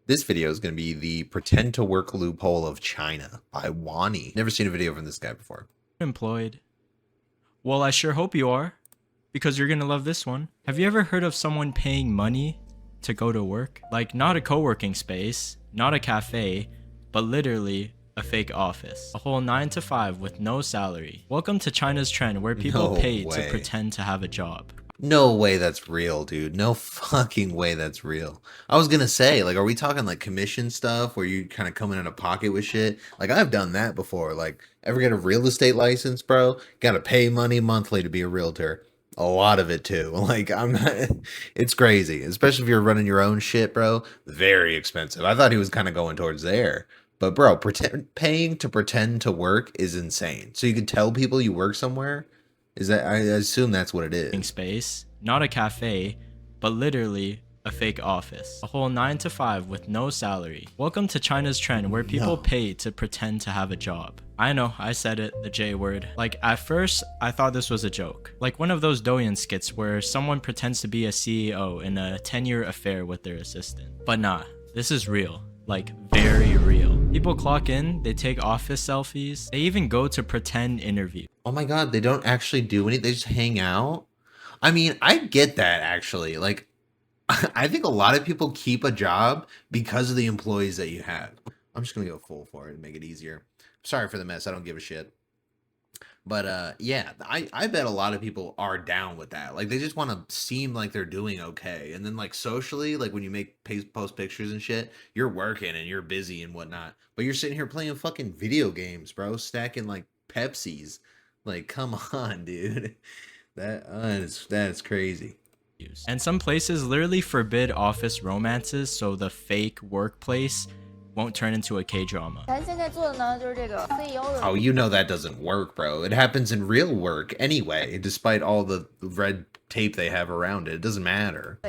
This video is going to be the pretend to work loophole of China by Wani. Never seen a video from this guy before. Employed. Well, I sure hope you are, because you're gonna love this one. Have you ever heard of someone paying money to go to work? Like, not a co-working space, not a cafe, but literally a fake office. A whole 9 to 5 with no salary. Welcome to China's trend where people pay to pretend to have a job. No way that's real, dude. No fucking way that's real. I was gonna say, like, are we talking like commission stuff where you kind of come in a pocket with shit? Like, I've done that before. Like, ever get a real estate license, bro? Gotta pay money monthly to be a realtor. A lot of it too. Like, I'm not, it's crazy. Especially if you're running your own shit, bro. Very expensive. I thought he was kind of going towards there. But bro, paying to pretend to work is insane. So you can tell people you work somewhere? Is that, I assume that's what it is. Space, not a cafe, but literally a fake office. A whole 9 to 5 with no salary. Welcome to China's trend where people pay to pretend to have a job. I know, I said it, the J word. Like, at first, I thought this was a joke. Like one of those Douyin skits where someone pretends to be a CEO in a 10-year affair with their assistant. But nah, this is real. Like, very real. People clock in, they take office selfies, they even go to pretend interview. Oh my god, they don't actually do anything, they just hang out? I mean, I get that actually. Like, I think a lot of people keep a job because of the employees that you have. I'm just gonna go full for it and make it easier. Sorry for the mess, I don't give a shit. But yeah, I bet a lot of people are down with that. Like, they just want to seem like they're doing okay. And then like socially, like when you post pictures and shit, you're working and you're busy and whatnot. But you're sitting here playing fucking video games, bro, stacking like Pepsis. Like, come on, dude. That's crazy. And some places literally forbid office romances, so the fake workplace won't turn into a K-drama. Oh, you know that doesn't work, bro. It happens in real work anyway, despite all the red tape they have around it. It doesn't matter.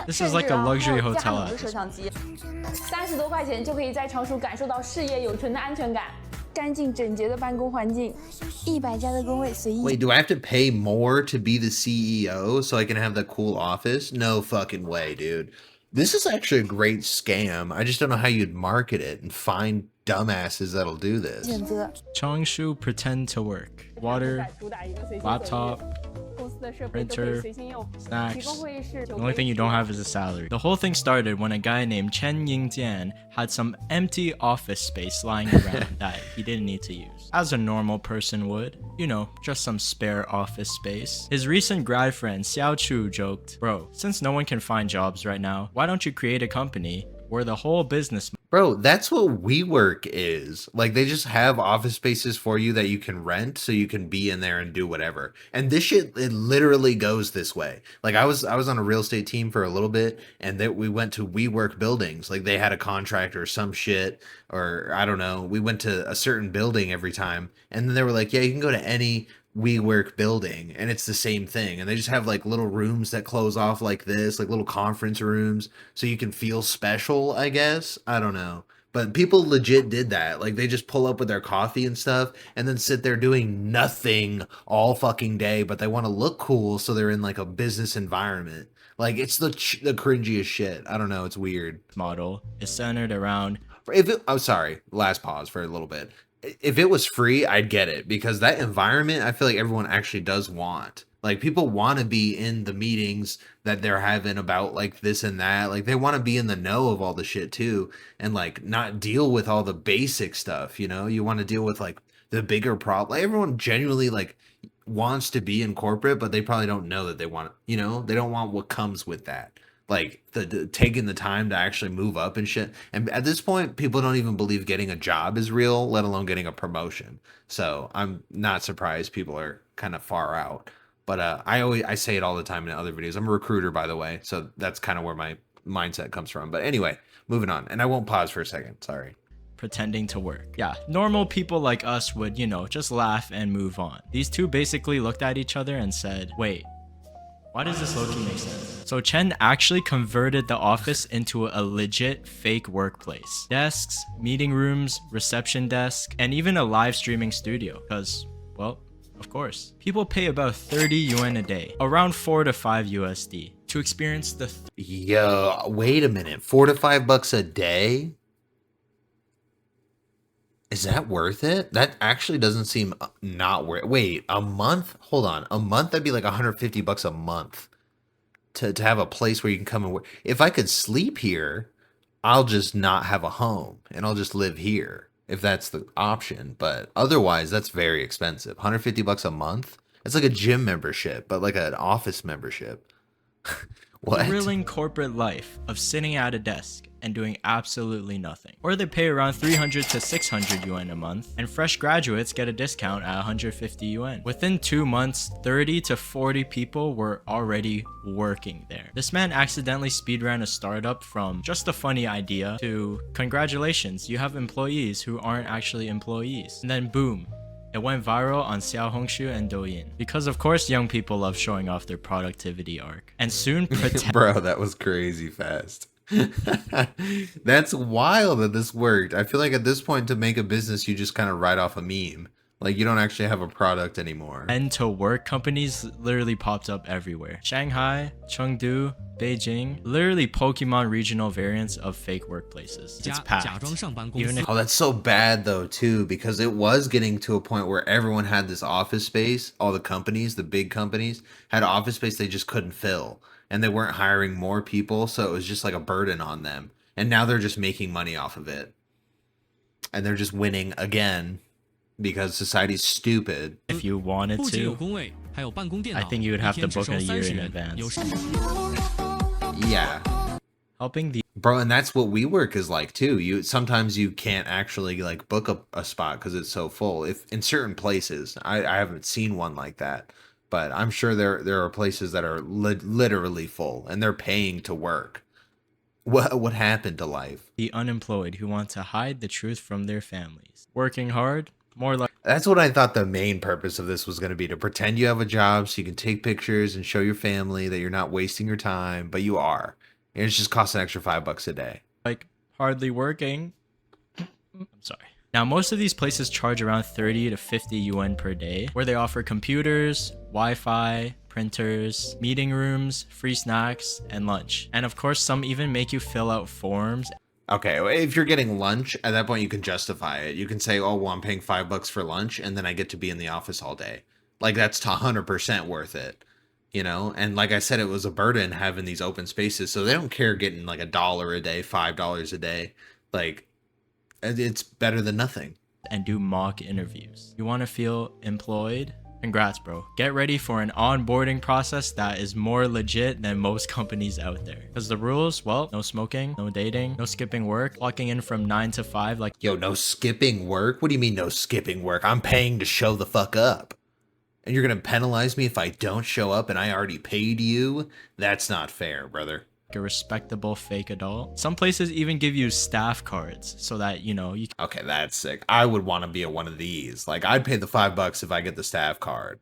This is like a luxury hotel. Wait, do I have to pay more to be the CEO so I can have the cool office? No fucking way, dude. This is actually a great scam. I just don't know how you'd market it and find dumbasses that'll do this. Changshu pretend to work. Water, laptop, printer, snacks. The only thing you don't have is a salary. The whole thing started when a guy named Chen Yingjian had some empty office space lying around that he didn't need to use, as a normal person would. You know, just some spare office space. His recent grad friend Xiao Chu joked, "Bro, since no one can find jobs right now, why don't you create a company where the whole business..." Bro, that's what WeWork is. Like, they just have office spaces for you that you can rent so you can be in there and do whatever. And this shit, it literally goes this way. Like, I was on a real estate team for a little bit, and we went to WeWork buildings. Like, they had a contract or some shit, or I don't know. We went to a certain building every time, and then they were like, yeah, you can go to any WeWork building and it's the same thing, and they just have like little rooms that close off like this, like little conference rooms, so you can feel special, I guess. I don't know, but people legit did that. Like, they just pull up with their coffee and stuff and then sit there doing nothing all fucking day, but they want to look cool, so they're in like a business environment. Like, it's the cringiest shit. I don't know, it's weird. Model is centered around, I'm sorry, last pause for a little bit. If it was free, I'd get it, because that environment, I feel like everyone actually does want. Like, people want to be in the meetings that they're having about like this and that. Like, they want to be in the know of all the shit too, and like not deal with all the basic stuff, you know? You want to deal with like the bigger problem. Like, everyone genuinely like wants to be in corporate, but they probably don't know that they want, you know, they don't want what comes with that. Like the taking the time to actually move up and shit. And at this point, people don't even believe getting a job is real, let alone getting a promotion. So I'm not surprised people are kind of far out. But I say it all the time in other videos. I'm a recruiter, by the way, so that's kind of where my mindset comes from. But anyway, moving on. And I won't pause for a second. Sorry. Pretending to work. Yeah, normal people like us would, you know, just laugh and move on. These two basically looked at each other and said, wait, why does this low-key make sense? So Chen actually converted the office into a legit fake workplace. Desks, meeting rooms, reception desk, and even a live streaming studio. Because, well, of course. People pay about 30 yuan a day, around 4 to 5 USD, to experience the Yo, wait a minute. $4 to $5 a day? Is that worth it? That actually doesn't seem not worth it. Wait, a month? Hold on. A month, that'd be like $150 a month to have a place where you can come and work. If I could sleep here, I'll just not have a home and I'll just live here if that's the option. But otherwise, that's very expensive. $150 a month? It's like a gym membership, but like an office membership. What? thrilling corporate life of sitting at a desk and doing absolutely nothing. Or they pay around 300 to 600 yuan a month, and fresh graduates get a discount at 150 yuan. Within 2 months, 30 to 40 people were already working there. This man accidentally speedran a startup from just a funny idea to congratulations, you have employees who aren't actually employees. And then boom, it went viral on Xiaohongshu and Douyin. Because of course young people love showing off their productivity arc. And soon Bro, that was crazy fast. That's wild that this worked. I feel like at this point to make a business you just kind of write off a meme. Like you don't actually have a product anymore. And to work companies literally popped up everywhere. Shanghai, Chengdu, Beijing, literally Pokemon regional variants of fake workplaces. It's packed. Even if Oh, that's so bad though too, because it was getting to a point where everyone had this office space. All the companies, the big companies, had office space they just couldn't fill. And they weren't hiring more people, so it was just like a burden on them. And now they're just making money off of it. And they're just winning again. Because society's stupid. if you wanted to, I think you would have to book a year in advance. Yeah. Helping the Bro, and that's what WeWork is like too. Sometimes you can't actually like book a spot because it's so full. If in certain places, I haven't seen one like that, but I'm sure there are places that are literally full and they're paying to work. What happened to life? unemployed who want to hide the truth from their families. Working hard, more like That's what I thought the main purpose of this was going to be, to pretend you have a job so you can take pictures and show your family that you're not wasting your time, but you are. And it's just costs an extra $5 a day. hardly working. I'm sorry. Now, most of these places charge around 30 to 50 yuan per day, where they offer computers, Wi-Fi, printers, meeting rooms, free snacks, and lunch. And of course, some even make you fill out forms. Okay, if you're getting lunch, at that point you can justify it. You can say, oh, well, I'm paying $5 for lunch, and then I get to be in the office all day. Like, that's 100% worth it, you know? And like I said, it was a burden having these open spaces, so they don't care getting like $1 a day, $5 a day. Like, it's better than nothing. And do mock interviews. You want to feel employed? Congrats, bro. Get ready for an onboarding process that is more legit than most companies out there. Because the rules, well, no smoking, no dating, no skipping work, clocking in from 9 to 5 like Yo, no skipping work? What do you mean no skipping work? I'm paying to show the fuck up. And you're gonna penalize me if I don't show up and I already paid you? That's not fair, brother. a respectable fake adult. Some places even give you staff cards so that, you know, you Okay, that's sick. I would want to be at one of these. Like, I'd pay the $5 if I get the staff card.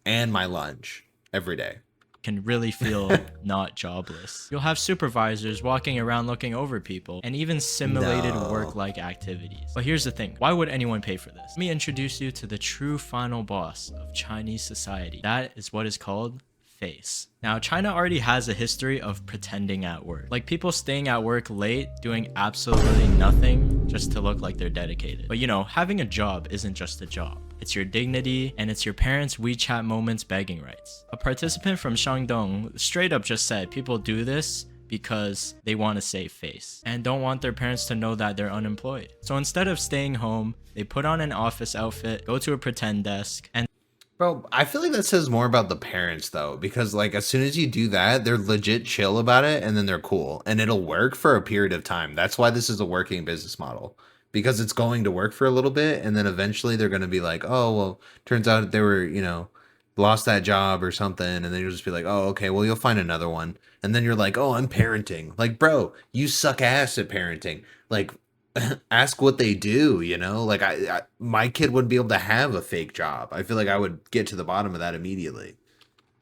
And my lunch. Every day. can really feel not jobless. You'll have supervisors walking around looking over people and even simulated No. work-like activities. But here's the thing, why would anyone pay for this? Let me introduce you to the true final boss of Chinese society. That is what is called face. Now, China already has a history of pretending at work. Like people staying at work late, doing absolutely nothing just to look like they're dedicated. But you know, having a job isn't just a job. It's your dignity, and it's your parents' WeChat moments begging rights. A participant from Shandong straight up just said people do this because they want to save face and don't want their parents to know that they're unemployed. So instead of staying home, they put on an office outfit, go to a pretend desk, and Bro, I feel like that says more about the parents, though, because, like, as soon as you do that, they're legit chill about it, and then they're cool, and it'll work for a period of time. That's why this is a working business model, because it's going to work for a little bit, and then eventually they're going to be like, oh, well, turns out they were, you know, lost that job or something, and then you'll just be like, oh, okay, well, you'll find another one, and then you're like, oh, I'm parenting. Like, bro, you suck ass at parenting. Like, ask what they do, you know? Like, my kid wouldn't be able to have a fake job. I feel like I would get to the bottom of that immediately.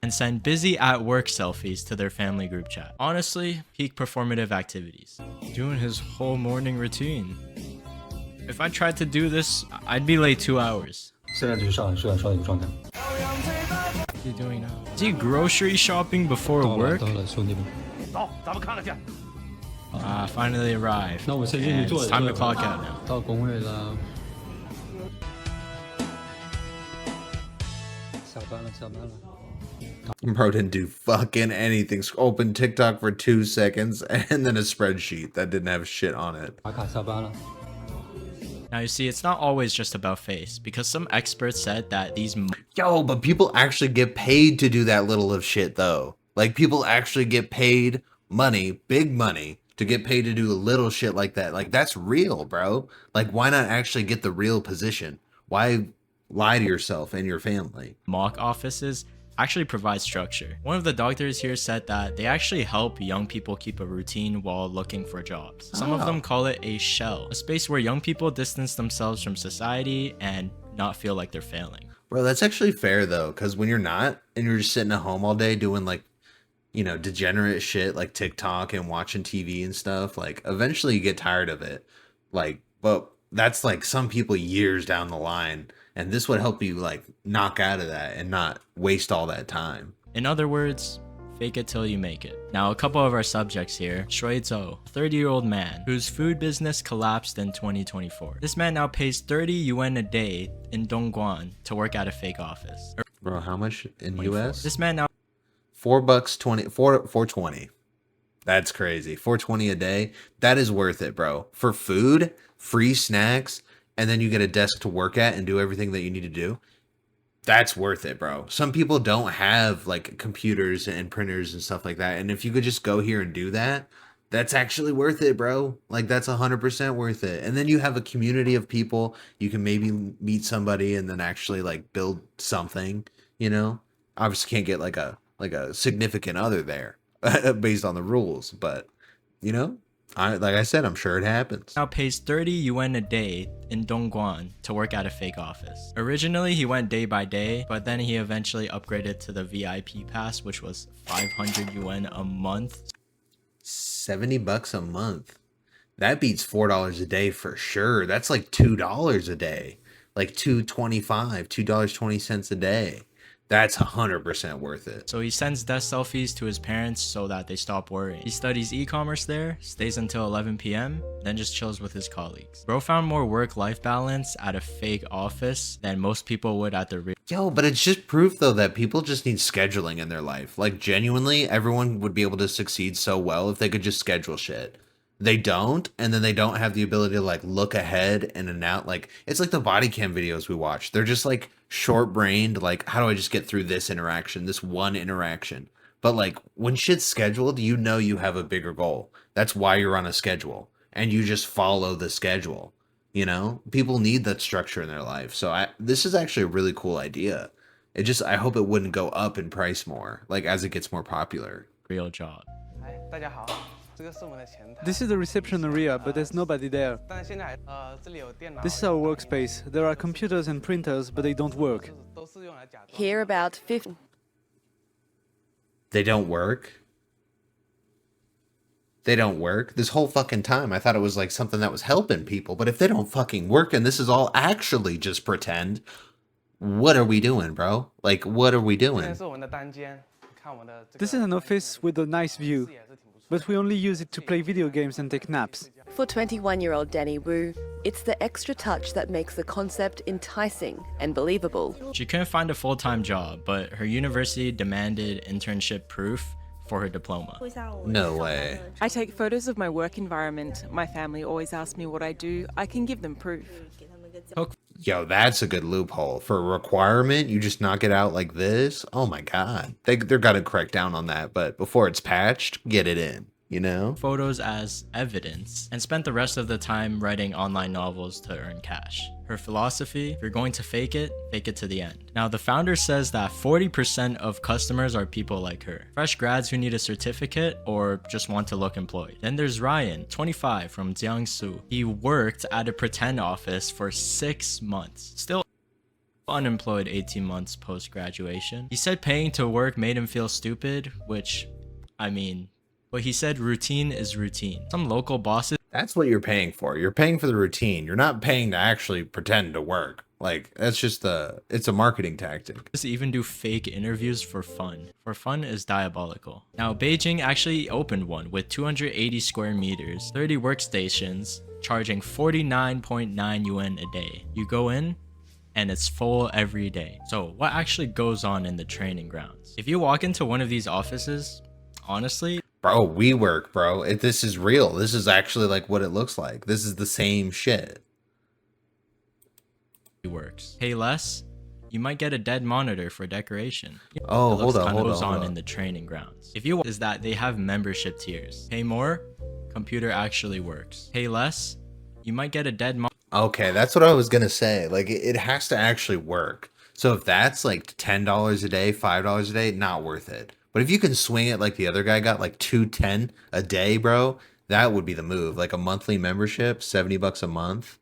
send busy at work selfies to their family group chat. Honestly, peak performative activities. Doing his whole morning routine. If I tried to do this, I'd be late 2 hours. 现在就是上来一个状态。doing now? Is he grocery shopping before work? Finally arrived. And it's time to clock out now. Bro didn't do fucking anything. Open TikTok for 2 seconds and then a spreadsheet that didn't have shit on it. Now you see, it's not always just about face, because some experts said that these Yo, but people actually get paid to do that little of shit though. Like people actually get paid money, big money, to get paid to do a little shit like that. Like that's real, bro. Like why not actually get the real position? Why lie to yourself and your family? mock offices actually provide structure. One of the doctors here said that they actually help young people keep a routine while looking for jobs. Some of them call it a shell, a space where young people distance themselves from society and not feel like they're failing. Bro, that's actually fair though, because when you're not and you're just sitting at home all day doing like, you know, degenerate shit like TikTok and watching TV and stuff, like eventually you get tired of it. Like, but that's like some people years down the line, and this would help you like knock out of that and not waste all that time. In other words, fake it till you make it. Now, a couple of our subjects here. Shui Zhou, 30-year-old man whose food business collapsed in 2024. This man now pays 30 yuan a day in Dongguan to work at a fake office. Bro, how much in 24. US? This man now $4.20 That's crazy. $4.20 a day. That is worth it, bro. For food, free snacks, and then you get a desk to work at and do everything that you need to do. That's worth it, bro. Some people don't have like computers and printers and stuff like that. And if you could just go here and do that, that's actually worth it, bro. Like that's 100% worth it. And then you have a community of people. You can maybe meet somebody and then actually like build something, you know? Obviously can't get like a significant other there based on the rules, but you know, like I said, I'm sure it happens. Now pays 30 yuan a day in Dongguan to work at a fake office. Originally, he went day by day, but then he eventually upgraded to the VIP pass, which was 500 yuan a month. $70 a month. That beats $4 a day for sure. That's like $2 a day. Like $2.25, $2.20 a day. That's 100% worth it. So he sends death selfies to his parents so that they stop worrying. He studies e-commerce there, stays until 11 p.m., then just chills with his colleagues. Bro found more work-life balance at a fake office than most people would at the real. Yo, but it's just proof though that people just need scheduling in their life. Like genuinely, everyone would be able to succeed so well if they could just schedule shit. They don't, and then they don't have the ability to like look ahead and out. Like it's like the body cam videos we watch. They're just like short-brained, like how do I just get through this interaction, this one interaction? But like when shit's scheduled, you know you have a bigger goal. That's why you're on a schedule, and you just follow the schedule. You know, people need that structure in their life. So this is actually a really cool idea. I hope it wouldn't go up in price more, like as it gets more popular. Real job. This is the reception area, but there's nobody there. This is our workspace. There are computers and printers, but they don't work. Here about 50. They don't work? They don't work? This whole fucking time I thought it was like something that was helping people, but if they don't fucking work and this is all actually just pretend, what are we doing, bro? Like, what are we doing? This is an office with a nice view, but we only use it to play video games and take naps. For 21-year-old Danny Wu, it's the extra touch that makes the concept enticing and believable. She couldn't find a full-time job, but her university demanded internship proof for her diploma. No way. I take photos of my work environment. My family always asks me what I do. I can give them proof. Yo, that's a good loophole. For a requirement, you just knock it out like this? Oh my god. They're gotta crack down on that, but before it's patched, get it in, you know? Photos as evidence, and spent the rest of the time writing online novels to earn cash. Her philosophy: if you're going to fake it to the end. Now, the founder says that 40% of customers are people like her. Fresh grads who need a certificate or just want to look employed. Then there's Ryan, 25, from Jiangsu. He worked at a pretend office for 6 months. Still unemployed 18 months post-graduation. He said paying to work made him feel stupid, which, I mean, but he said routine is routine. Some local bosses. That's what you're paying for. You're paying for the routine. You're not paying to actually pretend to work. Like, that's just it's a marketing tactic. Just even do fake interviews for fun. For fun is diabolical. Now, Beijing actually opened one with 280 square meters, 30 workstations, charging 49.9 yuan a day. You go in, and it's full every day. So what actually goes on in the training grounds? If you walk into one of these offices, honestly, bro, we work, bro. This is real. This is actually like what it looks like. This is the same shit. It works. Pay less, you might get a dead monitor for decoration. Oh, hold on in the training grounds. If you is that they have membership tiers. Pay more, computer actually works. Pay less, you might get a dead monitor. Okay, that's what I was gonna say. Like, it has to actually work. So if that's like $10 a day, $5 a day, not worth it. But if you can swing it like the other guy got, like $210 a day, bro, that would be the move. Like a monthly membership, $70 a month.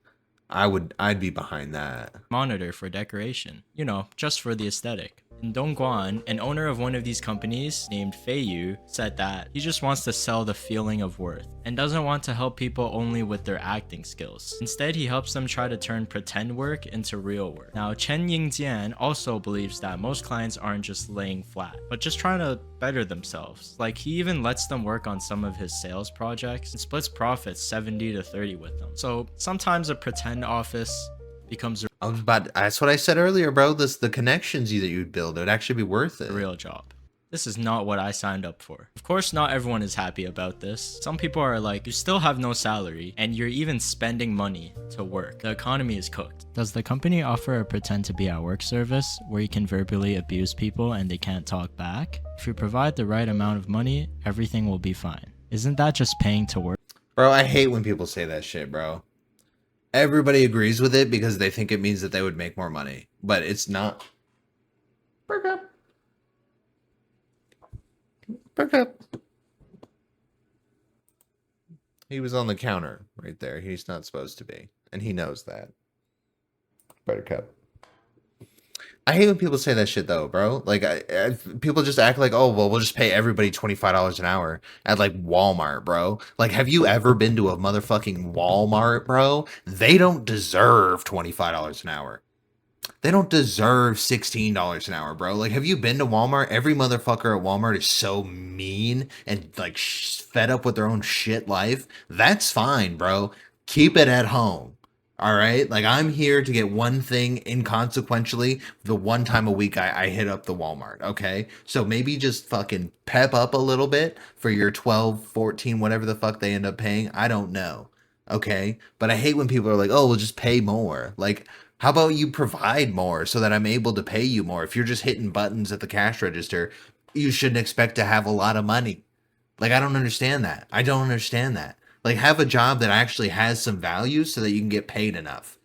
I'd be behind that. Monitor for decoration, you know, just for the aesthetic. In Dongguan, an owner of one of these companies named Feiyu said that he just wants to sell the feeling of worth and doesn't want to help people only with their acting skills. Instead, he helps them try to turn pretend work into real work. Now, Chen Yingjian also believes that most clients aren't just laying flat, but just trying to better themselves. Like, he even lets them work on some of his sales projects and splits profits 70-30 with them. So sometimes a pretend office becomes that's what I said earlier, bro. The connections that you'd build, it would actually be worth it. a real job. This is not what I signed up for. Of course, not everyone is happy about this. Some people are like, you still have no salary, and you're even spending money to work. The economy is cooked. Does the company offer a pretend to be at work service where you can verbally abuse people and they can't talk back? If you provide the right amount of money, everything will be fine. Isn't that just paying to work? Bro, I hate when people say that shit, bro. Everybody agrees with it because they think it means that they would make more money, but it's not. Perk up. Perk up. He was on the counter right there. He's not supposed to be, and he knows that. Buttercup. I hate when people say that shit though, bro. Like, people just act like, oh, well, we'll just pay everybody $25 an hour at like Walmart, bro. Like, have you ever been to a motherfucking Walmart, bro? They don't deserve $25 an hour. They don't deserve $16 an hour, bro. Like, have you been to Walmart? Every motherfucker at Walmart is so mean and like fed up with their own shit life. That's fine, bro. Keep it at home. All right, like, I'm here to get one thing inconsequentially the one time a week I hit up the Walmart, okay? So maybe just fucking pep up a little bit for your 12, 14, whatever the fuck they end up paying. I don't know, okay? But I hate when people are like, oh, we'll just pay more. Like, how about you provide more so that I'm able to pay you more? If you're just hitting buttons at the cash register, you shouldn't expect to have a lot of money. Like, I don't understand that. I don't understand that. Like, have a job that actually has some value so that you can get paid enough.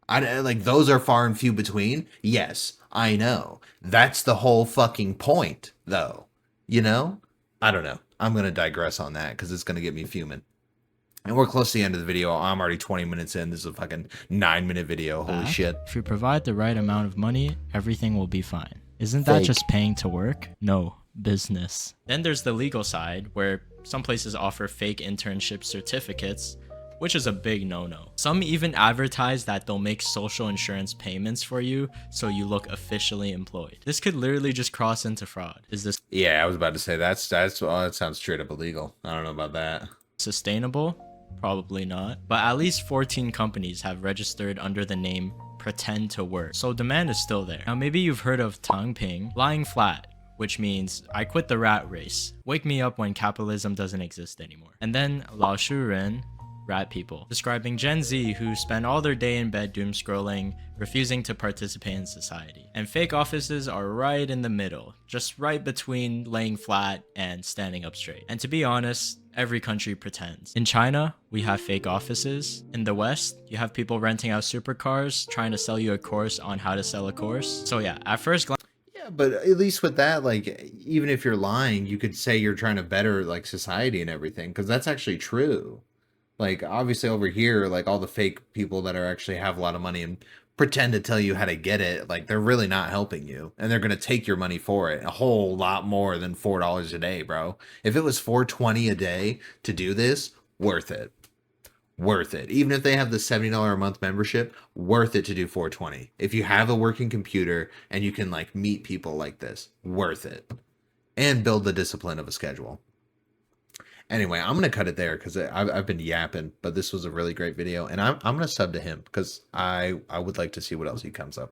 Like, those are far and few between. Yes, I know. That's the whole fucking point, though. You know? I don't know. I'm going to digress on that because it's going to get me fuming. And we're close to the end of the video. I'm already 20 minutes in. This is a fucking 9-minute video. Holy shit. If you provide the right amount of money, everything will be fine. Isn't that just paying to work? No, business. Then there's the legal side, where some places offer fake internship certificates, which is a big no-no. Some even advertise that they'll make social insurance payments for you so you look officially employed. This could literally just cross into fraud. Is this Yeah, I was about to say that sounds straight up illegal. I don't know about that. sustainable? Probably not. But at least 14 companies have registered under the name Pretend to Work. So demand is still there. Now maybe you've heard of Tangping, lying flat, which means I quit the rat race. Wake me up when capitalism doesn't exist anymore. And then Lao Shu Ren, rat people, describing Gen Z who spend all their day in bed doom scrolling, refusing to participate in society. And fake offices are right in the middle, just right between laying flat and standing up straight. And to be honest, every country pretends. In China, we have fake offices. In the West, you have people renting out supercars, trying to sell you a course on how to sell a course. So yeah, at first glance, But at least with that, like, even if you're lying, you could say you're trying to better like society and everything, because that's actually true. Like, obviously over here, like, all the fake people that are actually have a lot of money and pretend to tell you how to get it, like, they're really not helping you, and they're gonna take your money for it, a whole lot more than $4 a day, bro. If it was $4.20 a day to do this, worth it. worth it. Even if they have the $70 a month membership, worth it to do 420. If you have a working computer and you can like meet people like this, worth it. And build the discipline of a schedule. Anyway, I'm going to cut it there because I've been yapping, but this was a really great video. And I'm going to sub to him because I would like to see what else he comes up